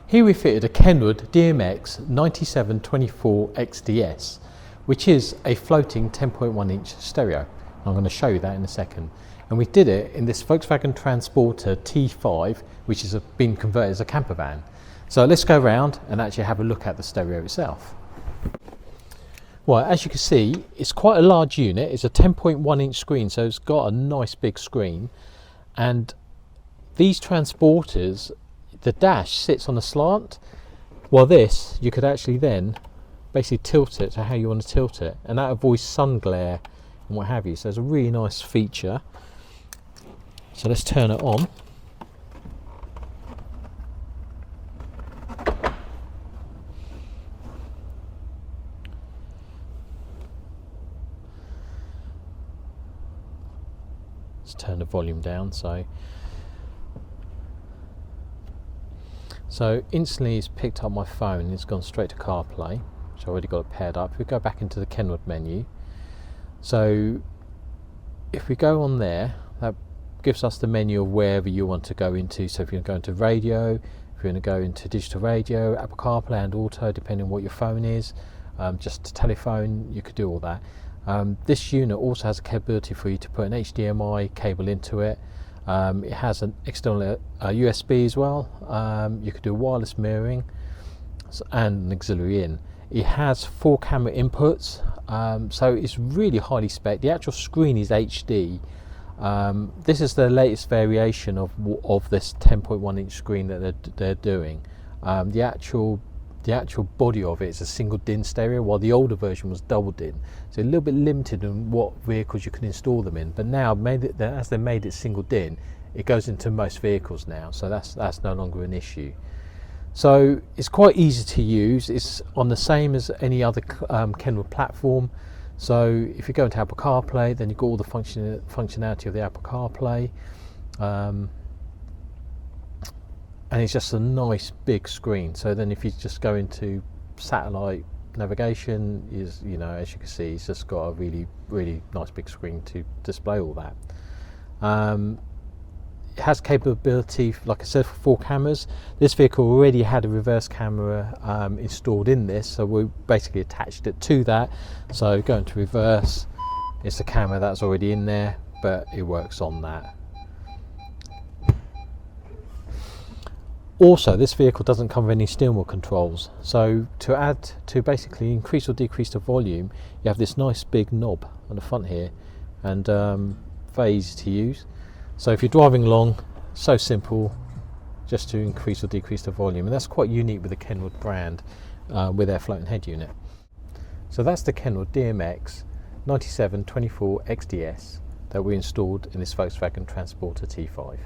Here we fitted a Kenwood DMX9724XDS, which is a floating 10.1 inch stereo. I'm going to show you that in a second. And we did it in this Volkswagen Transporter T5, which has been converted as a camper van. So let's go around and actually have a look at the stereo itself. Well, as you can see, it's quite a large unit. It's a 10.1 inch screen, so it's got a nice big screen. And these transporters, the dash sits on a slant, while this, you could actually then basically tilt it to how you want to tilt it, and that avoids sun glare and what have you. So it's a really nice feature. So let's turn it on. Let's turn the volume down. So instantly it's picked up my phone and it's gone straight to CarPlay, which I already got it paired up. If we go back into the Kenwood menu, so if we go on there, that gives us the menu of wherever you want to go into. So if you're going to radio, if you're going to go into digital radio, Apple CarPlay and Auto, depending on what your phone is, just a telephone, you could do all that. This unit also has a capability for you to put an HDMI cable into it. It has an external USB as well. You could do wireless mirroring and an auxiliary in. It has 4 camera inputs, so it's really highly spec. The actual screen is HD. This is the latest variation of this 10.1 inch screen that they're doing. The actual body of it is a single DIN stereo, while the older version was double DIN. So a little bit limited in what vehicles you can install them in. But now, as they made it single DIN, it goes into most vehicles now. So that's no longer an issue. So it's quite easy to use. It's on the same as any other Kenwood platform. So if you go into Apple CarPlay, then you've got all the functionality of the Apple CarPlay. And it's just a nice big screen. So then if you just go into satellite navigation, as you can see, it's just got a really nice big screen to display all that. It has capability, like I said, for 4 cameras. This vehicle already had a reverse camera installed in this, so we basically attached it to that. So going to reverse, it's a camera that's already in there, but it works on that. Also, this vehicle doesn't come with any steering wheel controls. So to basically increase or decrease the volume, you have this nice big knob on the front here, and very easy to use. So if you're driving along, so simple, just to increase or decrease the volume. And that's quite unique with the Kenwood brand, with their floating head unit. So that's the Kenwood DMX9724XDS that we installed in this Volkswagen Transporter T5.